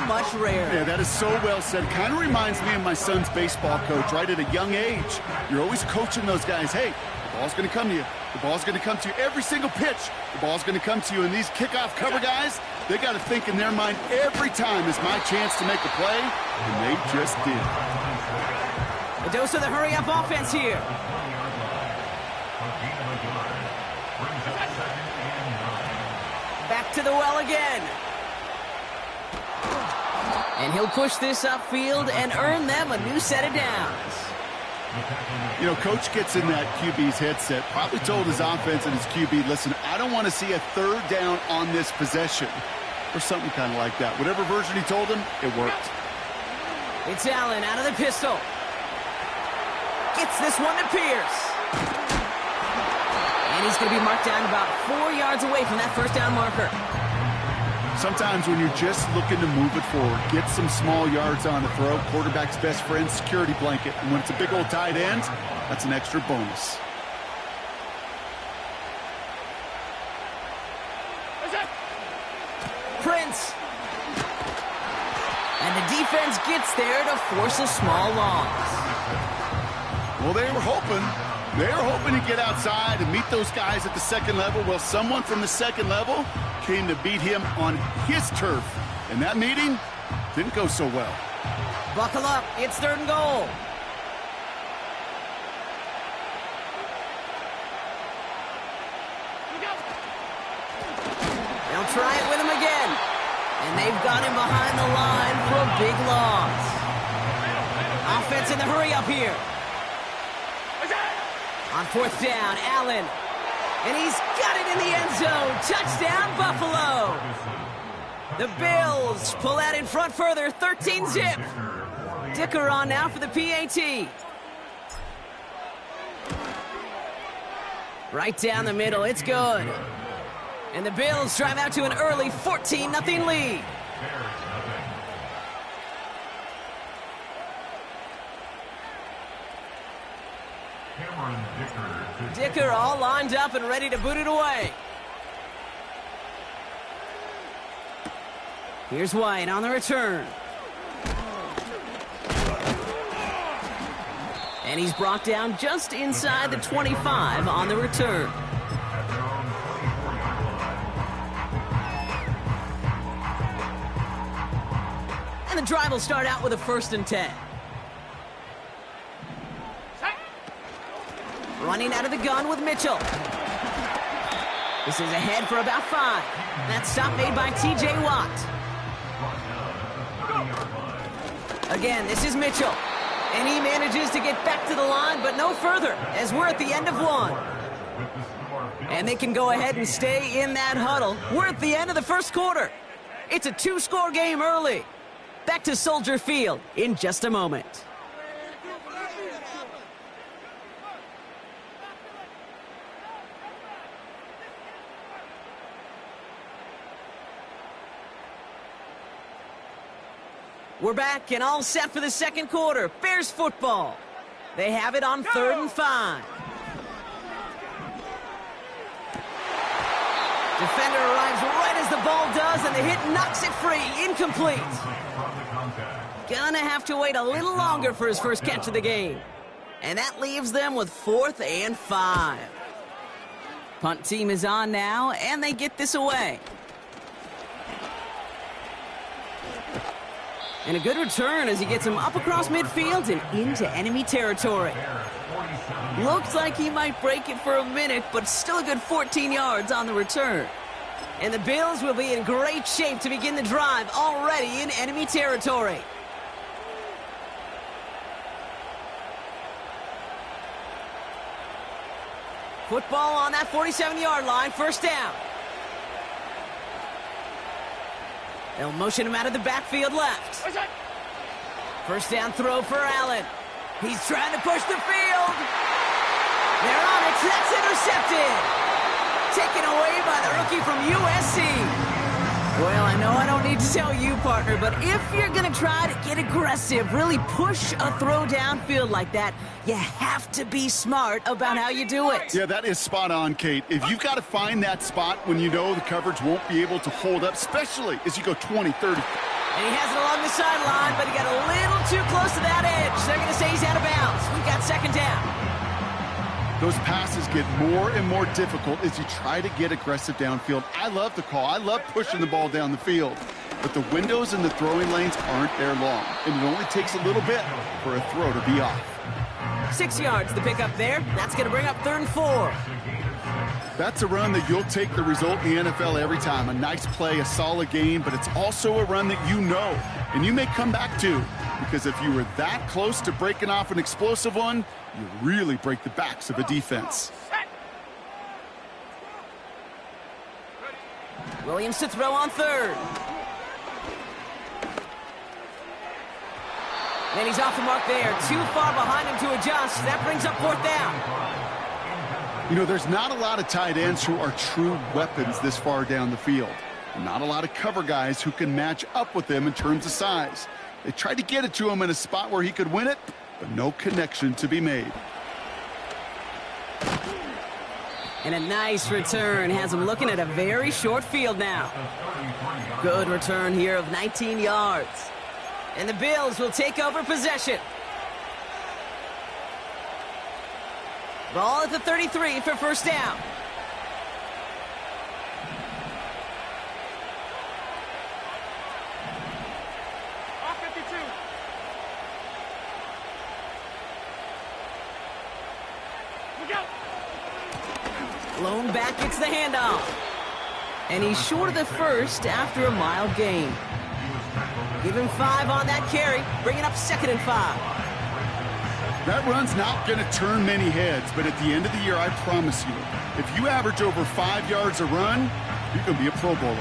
much rarer. Yeah, that is so well said. Kind of reminds me of my son's baseball coach, right? At a young age, you're always coaching those guys. Hey, the ball's going to come to you. The ball's going to come to you every single pitch. The ball's going to come to you. And these kickoff cover guys, they got to think in their mind every time is my chance to make a play, and they just did. A dose of the hurry-up offense here. Back to the well again. And he'll push this upfield and earn them a new set of downs. You know, Coach gets in that QB's headset, probably told his offense and his QB, listen, I don't want to see a third down on this possession, or something kind of like that. Whatever version he told him, it worked. It's Allen out of the pistol. Gets this one to Pierce. And he's going to be marked down about 4 yards away from that first down marker. Sometimes when you're just looking to move it forward, get some small yards on the throw, quarterback's best friend, security blanket. And when it's a big old tight end, that's an extra bonus. Prince. And the defense gets there to force a small loss. Well, they were hoping to get outside and meet those guys at the second level. Well, someone from the second level came to beat him on his turf. And that meeting didn't go so well. Buckle up. It's 3rd and goal. They'll try it with him again. And they've got him behind the line for a big loss. Offense in the hurry-up here. On 4th down, Allen. And he's got it in the end zone. Touchdown, Buffalo. The Bills pull out in front further, 13-zip. Dicker on now for the PAT. Right down the middle, it's good. And the Bills drive out to an early 14-0 lead. Dicker all lined up and ready to boot it away. Here's White on the return. And he's brought down just inside the 25 on the return. And the drive will start out with a 1st and 10. Running out of the gun with Mitchell. This is ahead for about 5. That stop made by T.J. Watt. Again, this is Mitchell. And he manages to get back to the line, but no further, as we're at the end of 1. And they can go ahead and stay in that huddle. We're at the end of the first quarter. It's a 2-score game early. Back to Soldier Field in just a moment. We're back and all set for the second quarter. Bears football. They have it on 3rd and 5. Defender arrives right as the ball does, and the hit knocks it free. Incomplete. Gonna have to wait a little longer for his first catch of the game. And that leaves them with 4th and 5. Punt team is on now, and they get this away. And a good return as he gets him up across midfield and into enemy territory. Looks like he might break it for a minute, but still a good 14 yards on the return. And the Bills will be in great shape to begin the drive, already in enemy territory. Football on that 47-yard line, 1st down. They'll motion him out of the backfield left. 1st down throw for Allen. He's trying to push the field. They're on it. That's intercepted. Taken away by the rookie from USC. Well, I know I don't need to tell you, partner, but if you're going to try to get aggressive, really push a throw downfield like that, you have to be smart about how you do it. Yeah, that is spot on, Kate. If you've got to find that spot when you know the coverage won't be able to hold up, especially as you go 20, 30. And he has it along the sideline, but he got a little too close to that edge. They're going to say he's out of bounds. We've got second down. Those passes get more and more difficult as you try to get aggressive downfield. I love the call. I love pushing the ball down the field. But the windows in the throwing lanes aren't there long, and it only takes a little bit for a throw to be off. 6 yards to pick up there. That's going to bring up 3rd and 4. That's a run that you'll take the result in the NFL every time. A nice play, a solid game, but it's also a run that you know, and you may come back to, because if you were that close to breaking off an explosive one, you really break the backs of a defense. Williams to throw on 3rd. And he's off the mark there. Too far behind him to adjust. That brings up 4th down. You know, there's not a lot of tight ends who are true weapons this far down the field. And not a lot of cover guys who can match up with them in terms of size. They tried to get it to him in a spot where he could win it, but no connection to be made. And a nice return has him looking at a very short field now. Good return here of 19 yards. And the Bills will take over possession. Ball at the 33 for 1st down. Lone back gets the handoff. And he's short of the 1st after a mild gain. Give him 5 on that carry, bringing up 2nd and 5. That run's not going to turn many heads, but at the end of the year, I promise you, if you average over 5 yards a run, you're going to be a Pro Bowler.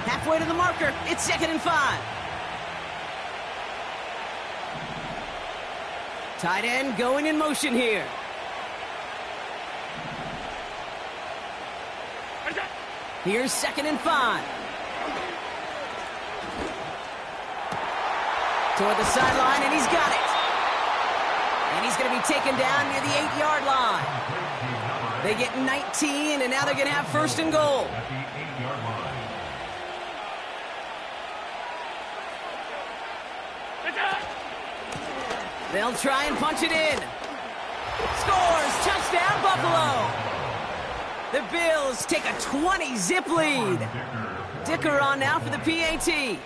Halfway to the marker, it's 2nd and 5. Tight end going in motion here. Here's 2nd and 5. Toward the sideline, and he's got it. And he's going to be taken down near the 8-yard line. They get 19, and now they're going to have 1st and goal. They'll try and punch it in. Scores! Touchdown, Buffalo! The Bills take a 20-zip lead. Dicker on now for the PAT.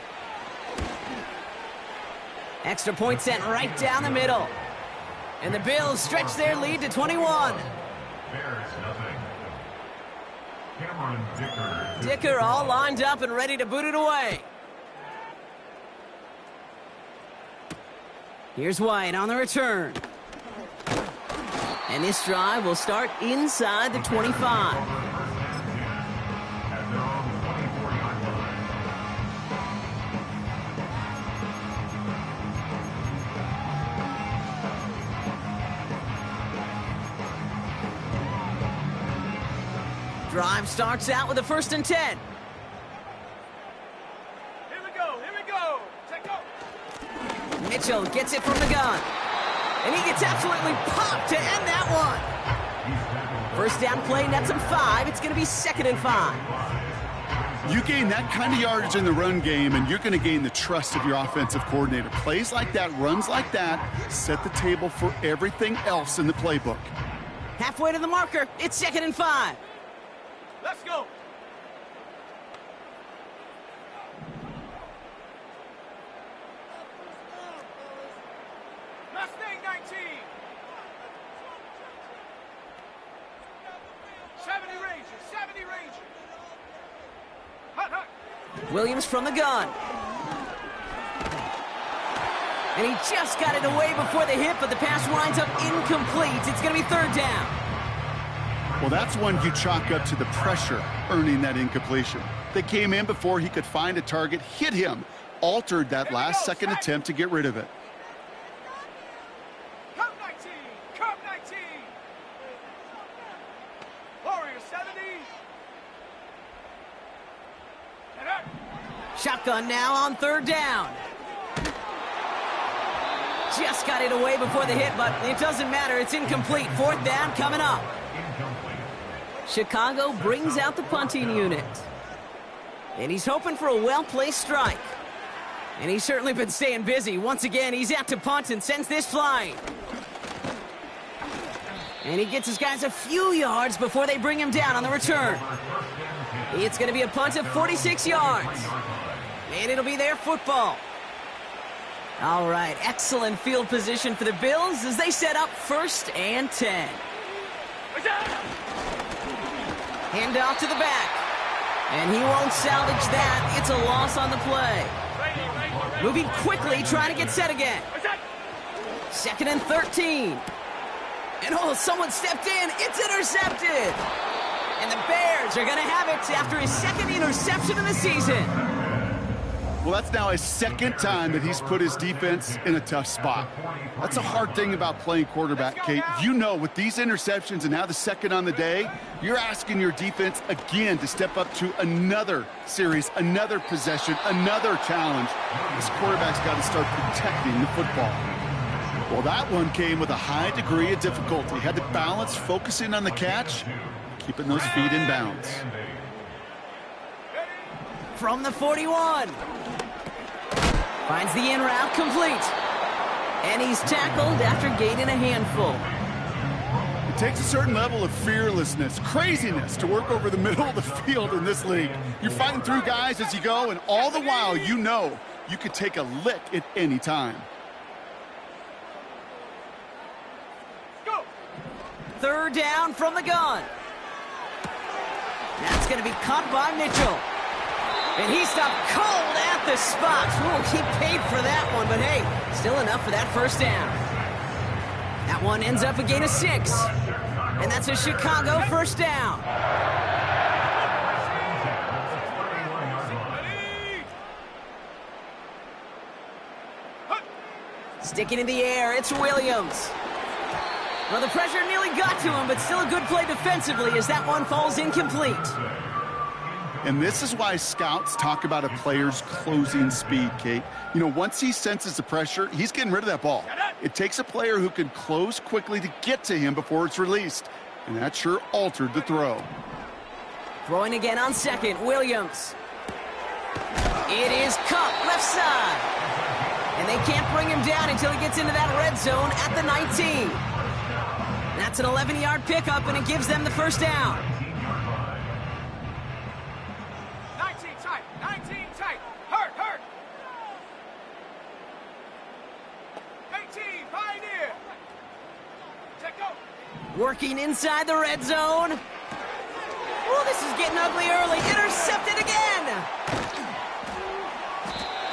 Extra point sent right down the middle. And the Bills stretch their lead to 21. Dicker all lined up and ready to boot it away. Here's White on the return. And this drive will start inside the 25. Drive starts out with a 1st and 10. Here we go. Take off. Mitchell gets it from the gun. And he gets absolutely popped to end that one. 1st down play nets him 5. It's going to be 2nd and 5. You gain that kind of yardage in the run game, and you're going to gain the trust of your offensive coordinator. Plays like that, runs like that, set the table for everything else in the playbook. Halfway to the marker. It's 2nd and 5. Let's go. Mustang 19. 70 Rangers. Hut. Williams from the gun. And he just got it away before the hit, but the pass winds up incomplete. It's going to be 3rd down. Well, that's one you chalk up to the pressure earning that incompletion. They came in before he could find a target, hit him, altered that last second attempt to get rid of it. Cup 19. Warriors 70. Shotgun now on 3rd down. Just got it away before the hit, but it doesn't matter. It's incomplete. 4th down coming up. Chicago brings out the punting unit. And he's hoping for a well-placed strike. And he's certainly been staying busy. Once again, he's out to punt and sends this flying. And he gets his guys a few yards before they bring him down on the return. It's going to be a punt of 46 yards. And it'll be their football. All right, excellent field position for the Bills as they set up 1st and 10. Hand off to the back. And he won't salvage that. It's a loss on the play. Moving quickly, trying to get set again. 2nd and 13. And oh, someone stepped in. It's intercepted. And the Bears are going to have it after his 2nd interception of the season. Well, that's now his 2nd time that he's put his defense in a tough spot. That's a hard thing about playing quarterback, Kate. You know, with these interceptions and now the 2nd on the day, you're asking your defense again to step up to another series, another possession, another challenge. This quarterback's got to start protecting the football. Well, that one came with a high degree of difficulty. He had to balance focusing on the catch, keeping those feet in bounds. From the 41. Finds the in route complete. And he's tackled after gaining a handful. It takes a certain level of fearlessness, craziness to work over the middle of the field in this league. You're fighting through guys as you go, and all the while you know you could take a lick at any time. Go! 3rd down from the gun. That's going to be caught by Mitchell. And he stopped cold at the spot. Ooh, he paid for that one, but hey, still enough for that 1st down. That one ends up a gain of 6. And that's a Chicago 1st down. Sticking in the air, it's Williams. Well, the pressure nearly got to him, but still a good play defensively as that one falls incomplete. And this is why scouts talk about a player's closing speed, Kate. You know, once he senses the pressure, he's getting rid of that ball. It takes a player who can close quickly to get to him before it's released. And that sure altered the throw. Throwing again on 2nd, Williams. It is Kupp, left side. And they can't bring him down until he gets into that red zone at the 19. That's an 11-yard pickup, and it gives them the 1st down. 19 tight. Hurt. 18, Pioneer. Check go. Working inside the red zone. Oh, this is getting ugly early. Intercepted again.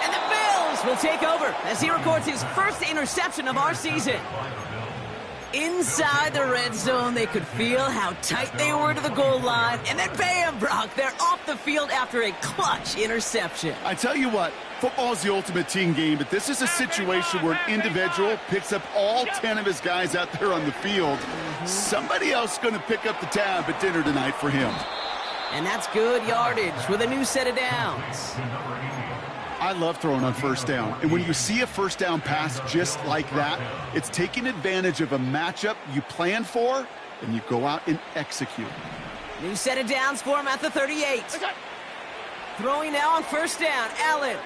And the Bills will take over as he records his 1st interception of our season. Inside the red zone, they could feel how tight they were to the goal line. And then bam, Brock, they're off the field after a clutch interception. I tell you what, football is the ultimate team game, but this is a situation where an individual picks up all 10 of his guys out there on the field. Somebody else is going to pick up the tab at dinner tonight for him. And that's good yardage with a new set of downs. I love throwing on 1st down. And when you see a 1st down pass just like that, it's taking advantage of a matchup you plan for, and you go out and execute. New set of downs for him at the 38. Throwing now on 1st down, Allen.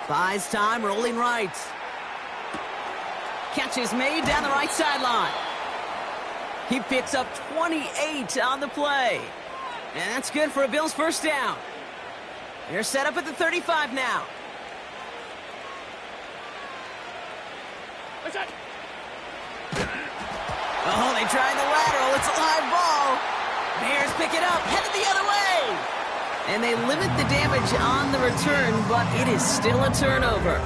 Buys time, rolling right. Catch is made down the right sideline. He picks up 28 on the play. And that's good for a Bills 1st down. They're set up at the 35 now. Oh, they tried the lateral. It's a live ball. Bears pick it up, headed the other way. And they limit the damage on the return, but it is still a turnover.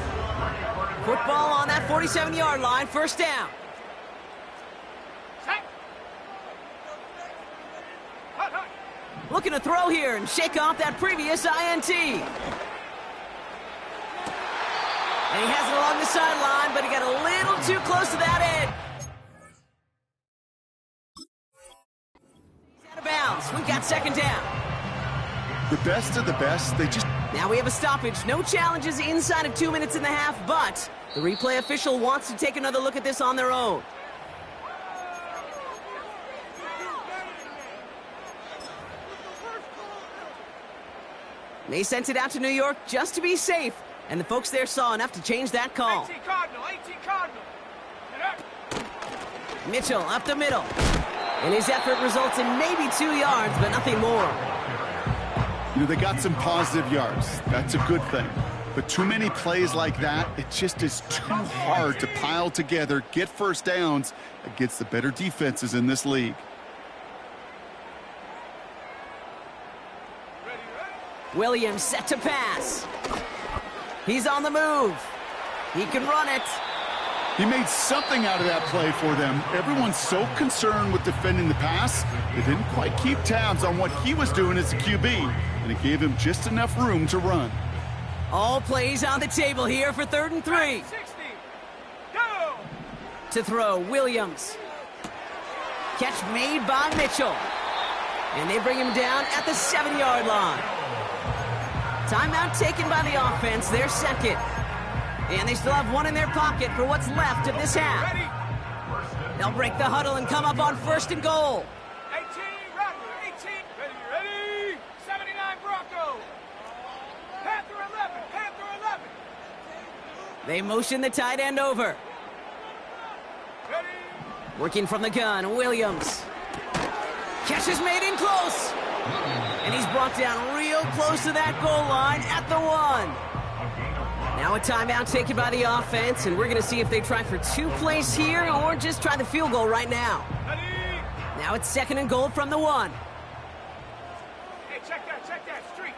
Football on that 47-yard line, 1st down. Looking to throw here and shake off that previous INT. And he has it along the sideline, but he got a little too close to that edge. He's out of bounds. We've got 2nd down. The best of the best, they just... Now we have a stoppage. No challenges inside of 2 minutes and a half, but the replay official wants to take another look at this on their own. They sent it out to New York just to be safe, and the folks there saw enough to change that call. 18 Cardinal, 18 Cardinal. Mitchell up the middle. And his effort results in maybe 2 yards, but nothing more. You know, they got some positive yards. That's a good thing. But too many plays like that, it just is too hard to pile together, get first downs against the better defenses in this league. Williams set to pass. He's on the move. He can run it. He made something out of that play for them. Everyone's so concerned with defending the pass, they didn't quite keep tabs on what he was doing as a QB, and it gave him just enough room to run. All plays on the table here for 3rd and 3. 60. Go! To throw, Williams. Catch made by Mitchell. And they bring him down at the 7-yard line. Timeout taken by the offense, their second. And they still have one in their pocket for what's left of this half. Ready? They'll break the huddle and come up on 1st and goal. 18, Rattler, 18. Ready? 79 Bronco. Panther 11, Panther 11. They motion the tight end over. Ready? Working from the gun, Williams. Catch is made in close. And he's brought down real close to that goal line at the 1. Now a timeout taken by the offense, and we're going to see if they try for 2 plays here or just try the field goal right now. Ready? Now it's 2nd and goal from the 1. Hey, check that, street.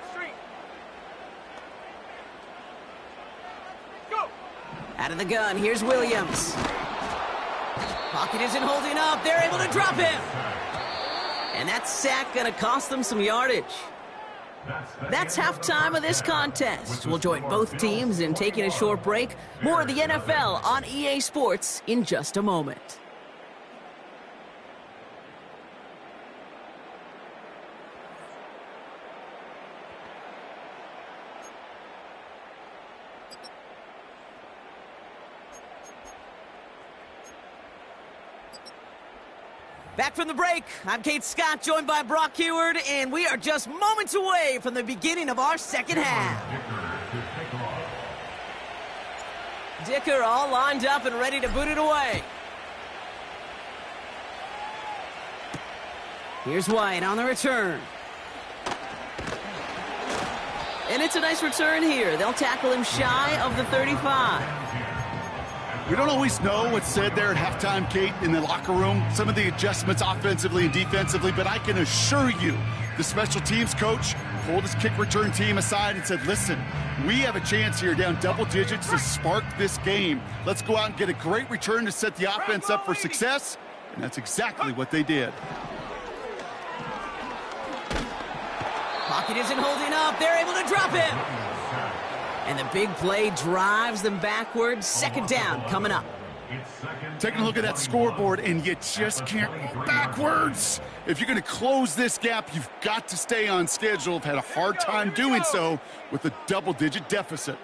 Go! Out of the gun, here's Williams. Pocket isn't holding up. They're able to drop him. And that sack going to cost them some yardage. That's halftime of this contest. We'll join both teams in taking a short break. More of the NFL on EA Sports in just a moment. Back from the break, I'm Kate Scott, joined by Brock Heward, and we are just moments away from the beginning of our second half. Dicker all lined up and ready to boot it away. Here's White on the return. And it's a nice return here. They'll tackle him shy of the 35. We don't always know what's said there at halftime, Kate, in the locker room, some of the adjustments offensively and defensively, but I can assure you the special teams coach pulled his kick return team aside and said, listen, we have a chance here down double digits to spark this game. Let's go out and get a great return to set the offense up for success, and that's exactly what they did. Pocket isn't holding up. They're able to drop him. And the big play drives them backwards. 2nd down coming up. Taking a look at that scoreboard, and you just can't go backwards. If you're going to close this gap, you've got to stay on schedule. I've had a hard time doing so with a double-digit deficit.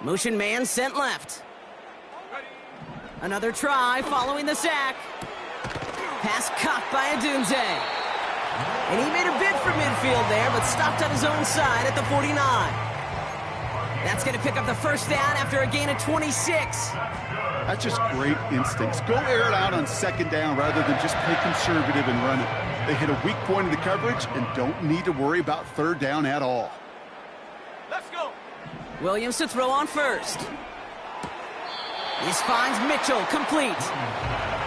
Motion man sent left. Another try following the sack. Pass caught by Adunze. And he made a bid for midfield there, but stopped on his own side at the 49. That's going to pick up the 1st down after a gain of 26. That's just great instincts. Go air it out on 2nd down rather than just play conservative and run it. They hit a weak point in the coverage and don't need to worry about 3rd down at all. Let's go! Williams to throw on 1st. This finds Mitchell, complete.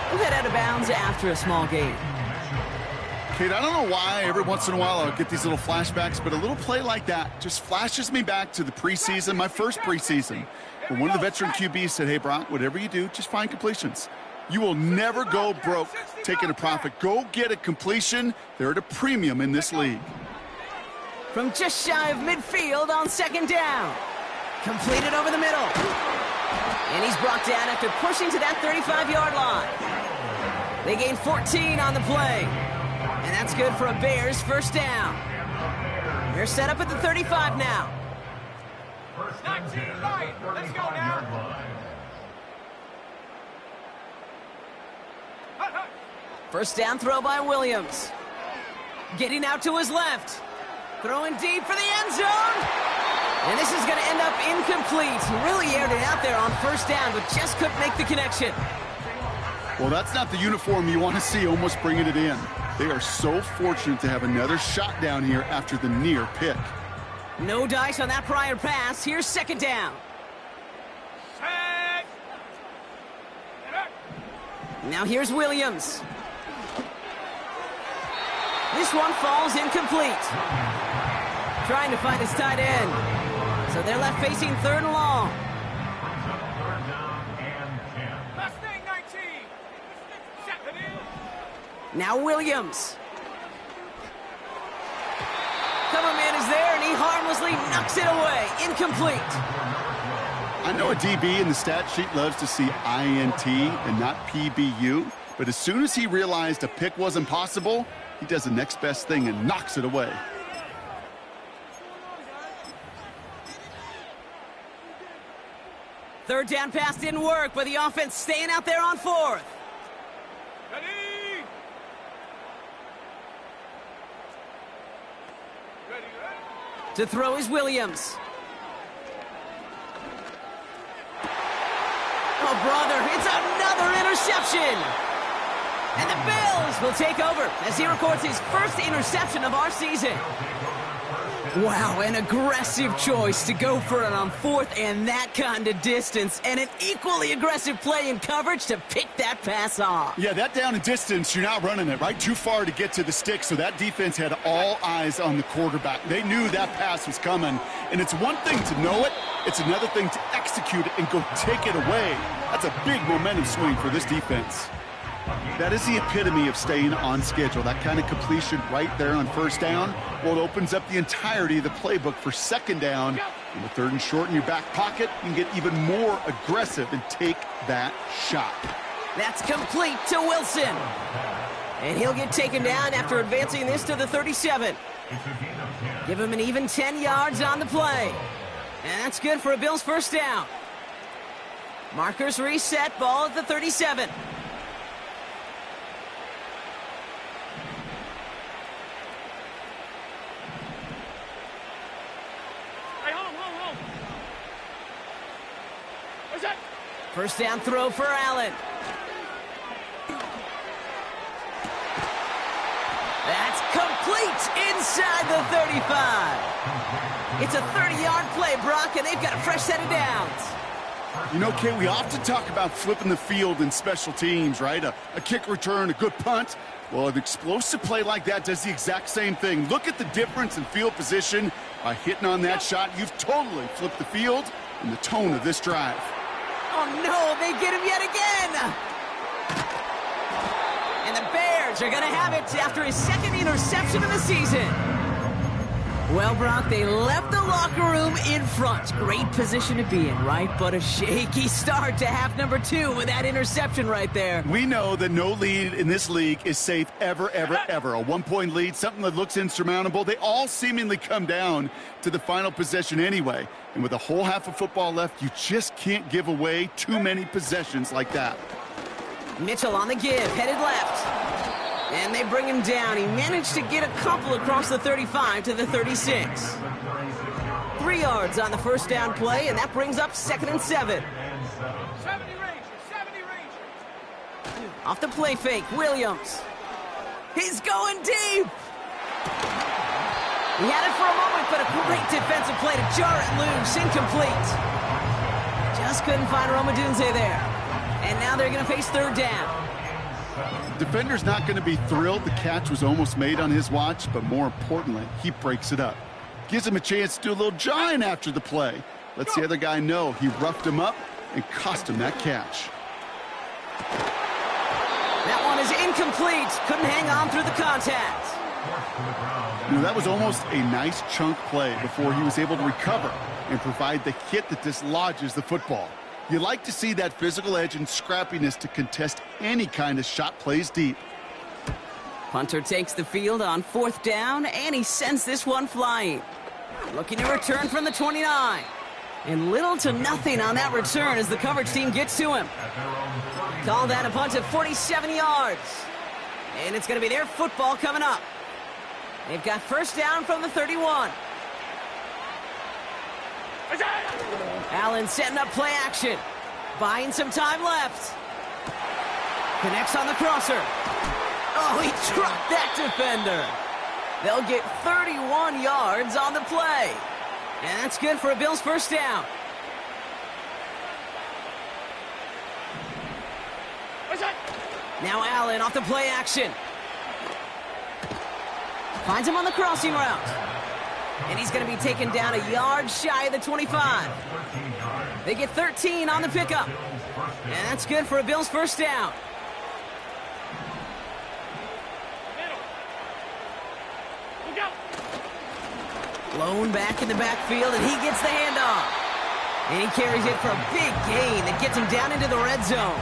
He'll head out of bounds after a small gain. Kate, I don't know why every once in a while I'll get these little flashbacks, but a little play like that just flashes me back to the preseason, my first preseason, where one of the veteran QBs said, hey, Brock, whatever you do, just find completions. You will never go broke taking a profit. Go get a completion. They're at a premium in this league. From just shy of midfield on 2nd down. Completed over the middle. And he's brought down after pushing to that 35-yard line. They gain 14 on the play. And that's good for a Bears 1st down. They're set up at the 35 now. 19, right. Let's go now. 1st down throw by Williams. Getting out to his left. Throwing deep for the end zone. And this is going to end up incomplete. Really aired it out there on first down, but just couldn't make the connection. Well, that's not the uniform you want to see almost bringing it in. They are so fortunate to have another shot down here after the near pick. No dice on that prior pass. Here's second down. Set. Now here's Williams. This one falls incomplete. Trying to find his tight end. So they're left facing third and long. Mustang 19. Set it in. Now Williams. Cover man is there, and he harmlessly knocks it away. Incomplete. I know a DB in the stat sheet loves to see INT and not PBU, but as soon as he realized a pick wasn't possible, he does the next best thing and knocks it away. Third down pass didn't work, but the offense staying out there on fourth. Ready. Ready. To throw is Williams. Oh, brother, it's another interception. And the Bills will take over as he records his first interception of our season. Wow, an aggressive choice to go for it on fourth and that kind of distance, and an equally aggressive play in coverage to pick that pass off. Yeah, that down and distance, you're not running it, right? Too far to get to the stick, so that defense had all eyes on the quarterback. They knew that pass was coming, and it's one thing to know it, it's another thing to execute it and go take it away. That's a big momentum swing for this defense. That is the epitome of staying on schedule. That kind of completion right there on first down, well, it opens up the entirety of the playbook for second down. In the third and short in your back pocket, you can get even more aggressive and take that shot. That's complete to Wilson. And he'll get taken down after advancing this to the 37. Give him an even 10 yards on the play. And that's good for a Bills first down. Markers reset, ball at the 37. First down throw for Allen. That's complete inside the 35. It's a 30-yard play, Brock, and they've got a fresh set of downs. You know, Kate, we often talk about flipping the field in special teams, right? A kick return, a good punt. Well, an explosive play like that does the exact same thing. Look at the difference in field position. By hitting on that shot, you've totally flipped the field and the tone of this drive. Oh, no, they get him yet again. And the Bears are going to have it after his second interception of the season. Well, Brock, they left the locker room in front. Great position to be in, right? But a shaky start to half number 2 with that interception right there. We know that no lead in this league is safe ever, ever, ever. A one-point lead, something that looks insurmountable. They all seemingly come down to the final possession anyway. And with a whole half of football left, you just can't give away too many possessions like that. Mitchell on the give, headed left. And they bring him down. He managed to get a couple across the 35 to the 36. 3 yards on the first down play, and that brings up 2nd and 7. 70 Rangers. Off the play fake, Williams. He's going deep. He had it for a moment, but a great defensive play to jar it loose. Incomplete. Just couldn't find Romadunze there. And now they're going to face third down. Defender's not going to be thrilled the catch was almost made on his watch, but more importantly, he breaks it up. Gives him a chance to do a little jawing after the play. Lets the other guy know he roughed him up and cost him that catch. That one is incomplete. Couldn't hang on through the contact. You know, that was almost a nice chunk play before he was able to recover and provide the hit that dislodges the football. You like to see that physical edge and scrappiness to contest any kind of shot plays deep. Punter takes the field on 4th down, and he sends this one flying. Looking to return from the 29. And little to nothing on that return as the coverage team gets to him. Call that a punt of 47 yards. And it's going to be their football coming up. They've got first down from the 31. Allen setting up play action. Buying some time left. Connects on the crosser. Oh, he dropped that defender. They'll get 31 yards on the play. And that's good for a Bills first down. Now Allen off the play action. Finds him on the crossing route. And he's going to be taken down a yard shy of the 25. They get 13 on the pickup. And that's good for a Bills first down. Blown back in the backfield, and he gets the handoff. And he carries it for a big gain that gets him down into the red zone.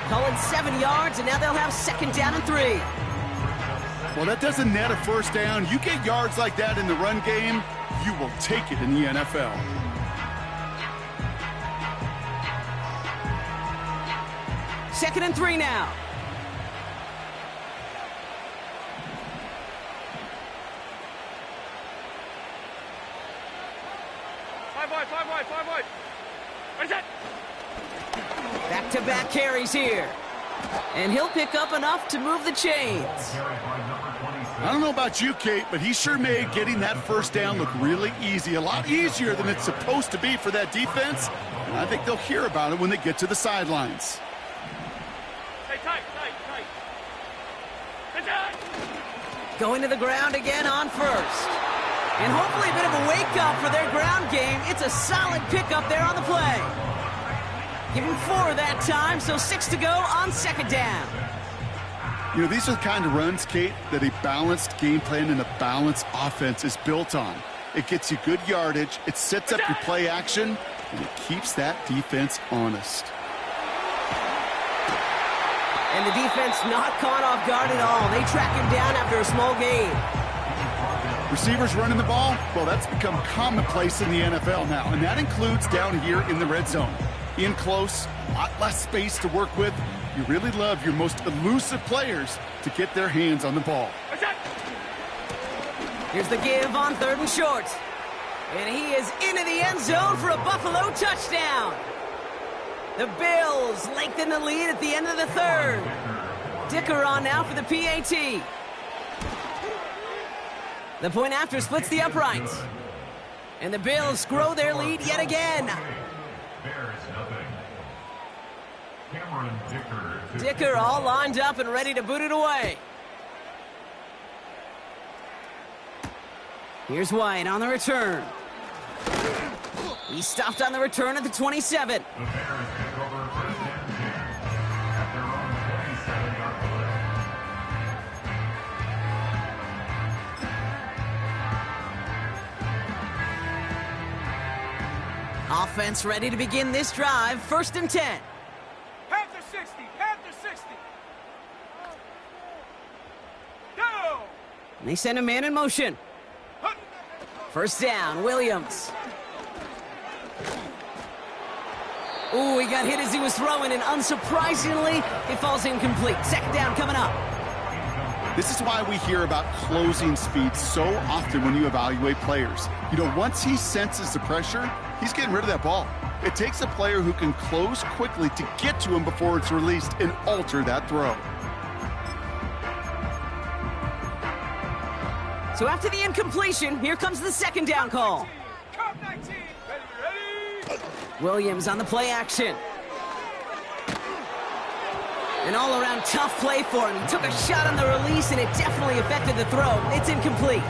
Call it 7 yards, and now they'll have second down and 3. Well, that doesn't net a first down. You get yards like that in the run game, you will take it in the NFL. Second and 3 now. Five wide. What is that? Back-to-back carries here. And he'll pick up enough to move the chains. I don't know about you, Kate, but he sure made getting that first down look really easy. A lot easier than it's supposed to be for that defense. And I think they'll hear about it when they get to the sidelines. Hey, tight. Going to the ground again on first. And hopefully a bit of a wake-up for their ground game. It's a solid pickup there on the play. Give him 4 that time, so 6 to go on second down. You know, these are the kind of runs, Kate, that a balanced game plan and a balanced offense is built on. It gets you good yardage, it sets up your play action, and it keeps that defense honest. And the defense not caught off guard at all. They track him down after a small gain. Receivers running the ball, well, that's become commonplace in the NFL now, and that includes down here in the red zone. In close, a lot less space to work with. You really love your most elusive players to get their hands on the ball. Here's the give on 3rd and short. And he is into the end zone for a Buffalo touchdown. The Bills lengthen the lead at the end of the 3rd. Dicker on now for the PAT. The point after splits the uprights. And the Bills grow their lead yet again. Dicker all lined up and ready to boot it away. Here's White on the return. He stopped on the return at the 27. Offense ready to begin this drive. 1st and 10. Panther 60. Go! And they send a man in motion. First down, Williams. Ooh, he got hit as he was throwing, and unsurprisingly, it falls incomplete. Second down coming up. This is why we hear about closing speed so often when you evaluate players. You know, once he senses the pressure, he's getting rid of that ball. It takes a player who can close quickly to get to him before it's released and alter that throw. So after the incompletion, here comes the second down call. Cup 19. Ready. Williams on the play action. An all-around tough play for him. He took a shot on the release, and it definitely affected the throw. It's incomplete.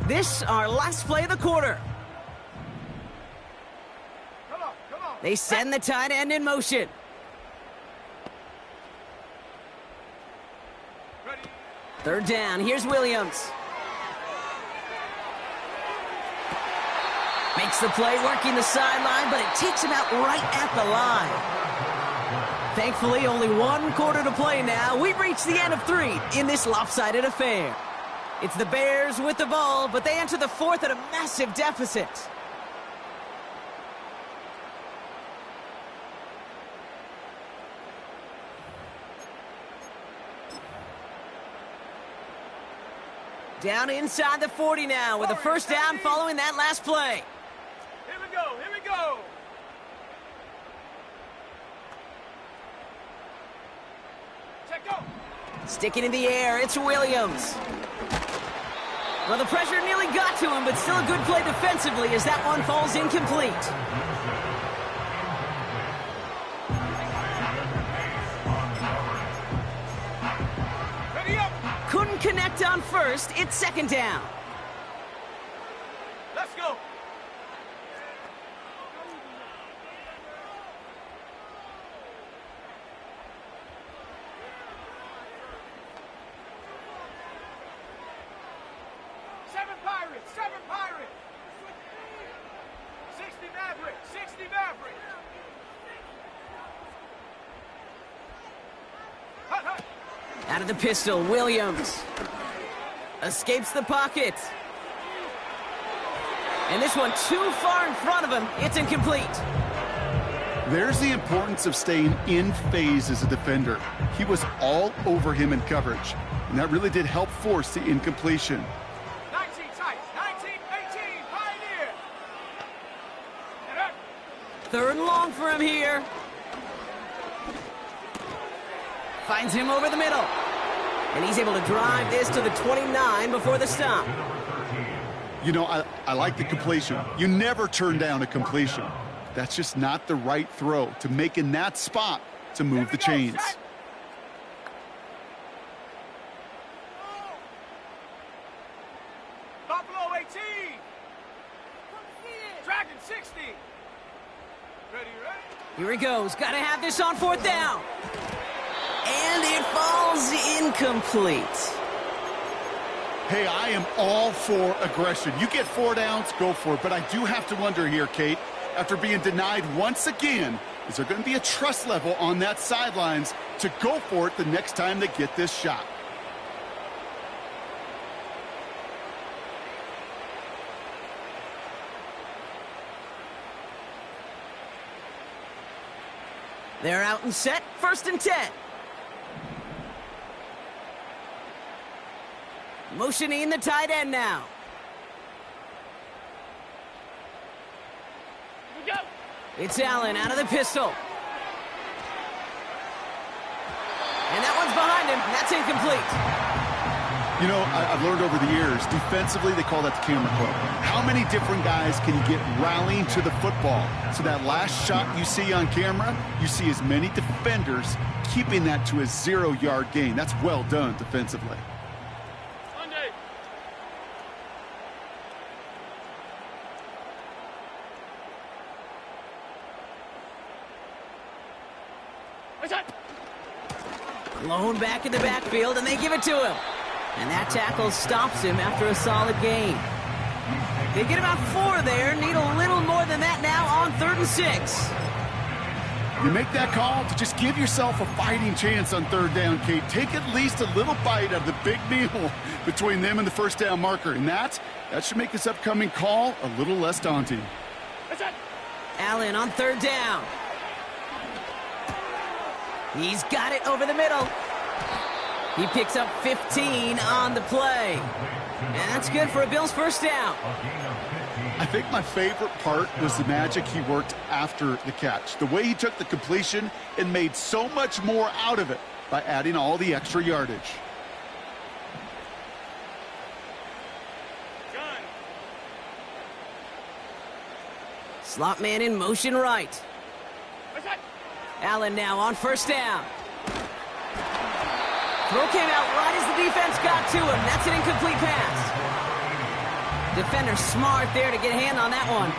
This, our last play of the quarter. Come on. They send the tight end in motion. Ready. 3rd down, here's Williams. Makes the play, working the sideline, but it takes him out right at the line. Thankfully, only 1 quarter to play now. We've reached the end of 3 in this lopsided affair. It's the Bears with the ball, but they enter the fourth at a massive deficit. Down inside the 40 now with a first down following that last play. Here we go, here we go. Check go. Sticking in the air, it's Williams. Well, the pressure nearly got to him, but still a good play defensively as that one falls incomplete. Ready up. Couldn't connect on first, it's second down. Let's go. Seven Pirates. 60 Mavericks. Hut, hut. Out of the pistol, Williams. Escapes the pocket. And this one too far in front of him. It's incomplete. There's the importance of staying in phase as a defender. He was all over him in coverage, and that really did help force the incompletion. 19 tight. 19-18. Pioneer. Get up. Third and long for him here. Finds him over the middle. And he's able to drive this to the 29 before the stop. You know, I like the completion. You never turn down a completion. That's just not the right throw to make in that spot to move the chains. Buffalo 18. Dragon 60. Ready? Here he goes. Got to have this on fourth down. And it falls incomplete. Hey, I am all for aggression. You get 4 downs, go for it. But I do have to wonder here, Kate, after being denied once again, is there going to be a trust level on that sidelines to go for it the next time they get this shot? They're out and set. First and 10. Motioning the tight end now. Go. It's Allen out of the pistol. And that one's behind him. That's incomplete. You know, I've learned over the years, defensively, they call that the camera club. How many different guys can you get rallying to the football? So that last shot you see on camera, you see as many defenders keeping that to a 0-yard gain. That's well done defensively. Sunday. What's that? Blown back in the backfield, and they give it to him. And that tackle stops him after a solid gain. They get about 4 there, need a little more than that now on 3rd and 6. You make that call to just give yourself a fighting chance on 3rd down, Kate. Take at least a little bite of the big meal between them and the first down marker. And that should make this upcoming call a little less daunting. What's that? Allen on 3rd down. He's got it over the middle. He picks up 15 on the play. And that's good for a Bills first down. I think my favorite part was the magic he worked after the catch. The way he took the completion and made so much more out of it by adding all the extra yardage. Gun. Slot man in motion right. What's that? Allen now on first down. Throw came out right as the defense got to him. That's an incomplete pass. Defender smart there to get a hand on that one.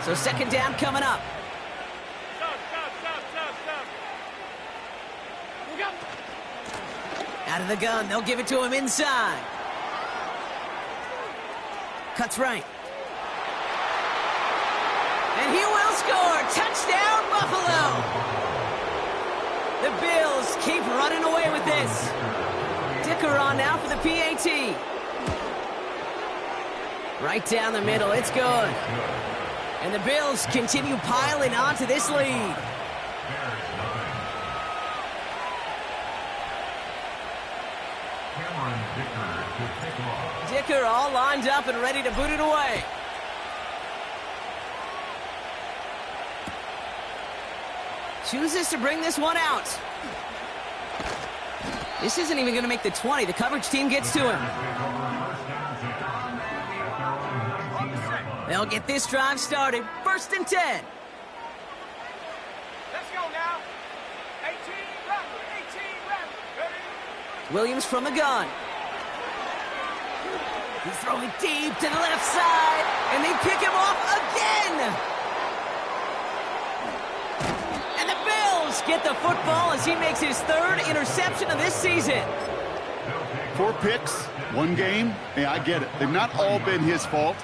So second down coming up. Stop. Look up. Out of the gun, they'll give it to him inside. Cuts right. And he will score. Touchdown, Buffalo. The Bills keep running away with this. Dicker on now for the PAT. Right down the middle, it's good. And the Bills continue piling onto this lead. Dicker all lined up and ready to boot it away. Chooses to bring this one out. This isn't even going to make the 20. The coverage team gets to him. They'll get this drive started. 1st and 10. Let's go now. 18 left. Ready? Williams from the gun. He's throwing deep to the left side, and they pick him off again. And the Bills get the football as he makes his 3rd interception of this season. 4 picks, 1 game. Yeah, I get it. They've not all been his fault,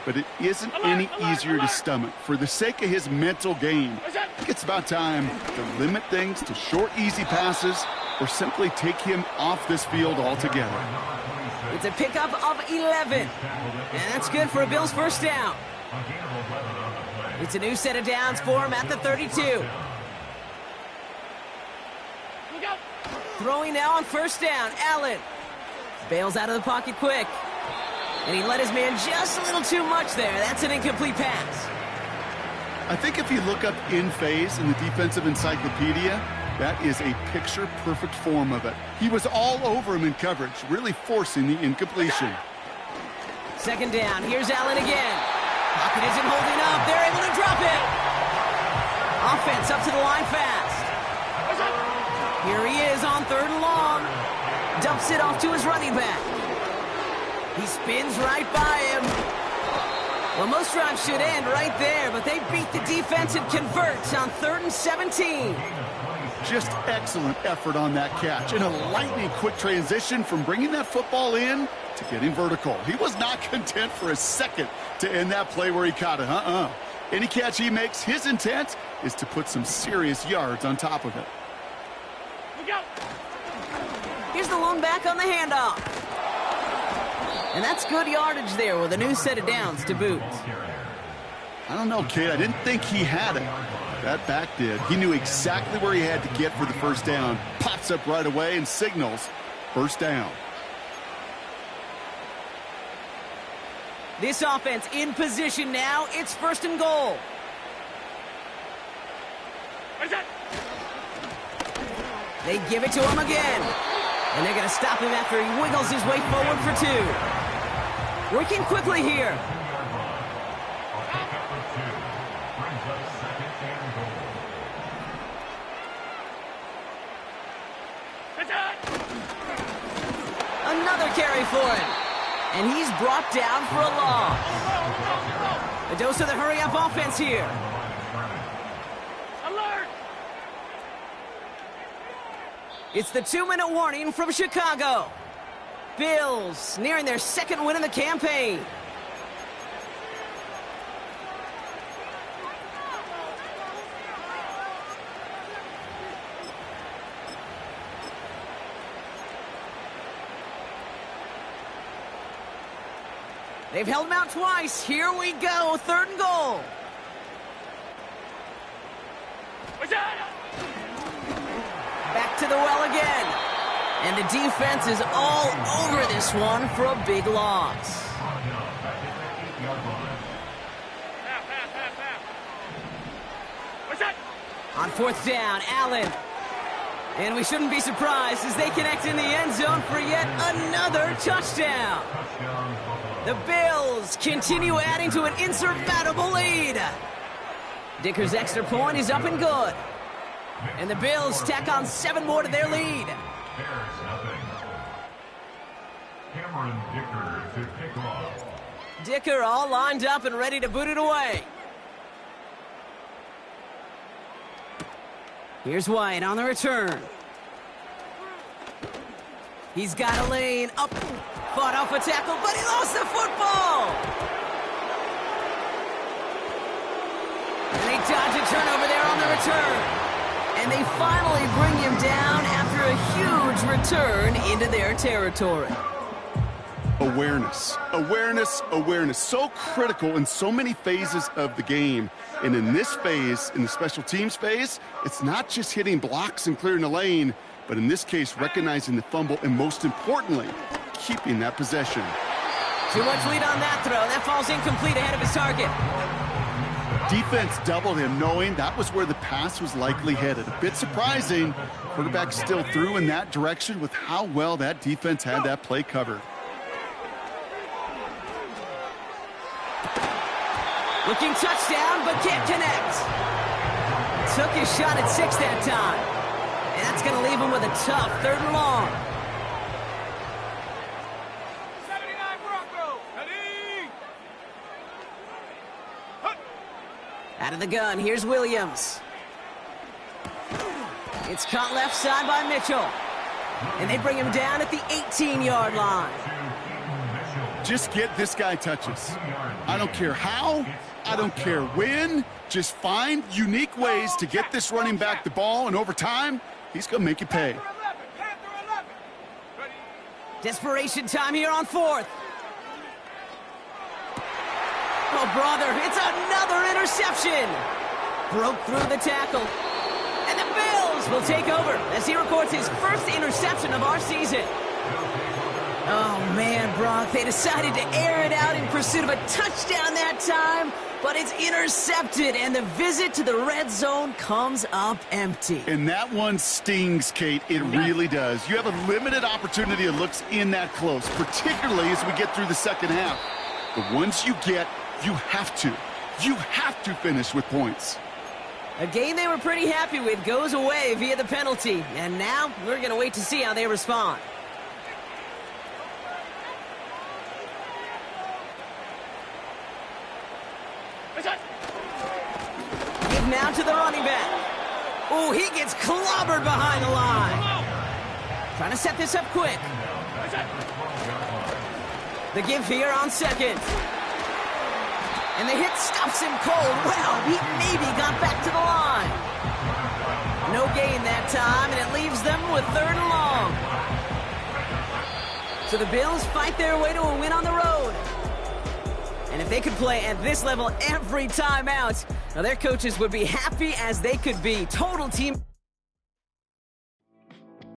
but it isn't any easier to stomach. For the sake of his mental game, I think it's about time to limit things to short, easy passes or simply take him off this field altogether. It's a pickup of 11, and that's good for a Bills 1st down. It's a new set of downs for him at the 32. Throwing now on 1st down, Allen. Bails out of the pocket quick. And he let his man just a little too much there. That's an incomplete pass. I think if you look up in phase in the defensive encyclopedia, that is a picture-perfect form of it. He was all over him in coverage, really forcing the incompletion. 2nd down. Here's Allen again. Pocket isn't holding up. They're able to drop it. Offense up to the line fast. Here he is on 3rd and long. Dumps it off to his running back. He spins right by him. Well, most drives should end right there, but they beat the defense and converts on 3rd and 17. Just excellent effort on that catch. And a lightning quick transition from bringing that football in to getting vertical. He was not content for a second to end that play where he caught it. Any catch he makes, his intent is to put some serious yards on top of it. Here's the lone back on the handoff. And that's good yardage there with a new set of downs to boot. I don't know, kid. I didn't think he had it. That back did. He knew exactly where he had to get for the 1st down. Pops up right away and signals 1st down. This offense in position now. It's 1st and goal. They give it to him again. And they're going to stop him after he wiggles his way forward for 2. Working quickly here. Another carry for him. And he's brought down for a loss. A dose of the hurry-up offense here. Alert! It's the 2-minute warning from Chicago. Bills nearing their 2nd win of the campaign. They've held him out twice. Here we go. 3rd and goal. Back to the well again. And the defense is all over this one for a big loss. On 4th down, Allen. And we shouldn't be surprised as they connect in the end zone for yet another touchdown. The Bills continue adding to an insurmountable lead. Dicker's extra point is up and good. And the Bills tack on 7 more to their lead. Cameron Dicker to kick off. Dicker all lined up and ready to boot it away. Here's White on the return. He's got a lane up, fought off a tackle, but he lost the football. And they dodge a turnover there on the return. And they finally bring him down after a huge return into their territory. Awareness, awareness, awareness. So critical in so many phases of the game. And in this phase, in the special teams phase, it's not just hitting blocks and clearing the lane, but in this case, recognizing the fumble and most importantly, keeping that possession. Too much lead on that throw. That falls incomplete ahead of his target. Defense doubled him, knowing that was where the pass was likely headed. A bit surprising. Quarterback still threw in that direction with how well that defense had that play covered. Looking touchdown, but can't connect. Took his shot at 6 that time. And that's going to leave him with a tough 3rd and long. 79 Bronco. Ready? Out of the gun, here's Williams. It's caught left side by Mitchell. And they bring him down at the 18-yard line. Just get this guy touches. I don't care how, I don't care when. Just find unique ways to get this running back the ball, and over time, he's going to make you pay. Desperation time here on 4th. Oh, brother, it's another interception. Broke through the tackle. And the Bills will take over as he records his first interception of our season. Oh, man, Brock, they decided to air it out in pursuit of a touchdown that time, but it's intercepted, and the visit to the red zone comes up empty. And that one stings, Kate. It really does. You have a limited opportunity of looks in that close, particularly as we get through the second half. But once you get, you have to finish with points. A game they were pretty happy with goes away via the penalty, and now we're going to wait to see how they respond. Give now to the running back. Oh, he gets clobbered behind the line. Trying to set this up quick. The give here on 2nd. And the hit stops him cold. Well, he maybe got back to the line. No gain that time, and it leaves them with 3rd and long. So the Bills fight their way to a win on the road. And if they could play at this level every time out, now their coaches would be happy as they could be. Total team.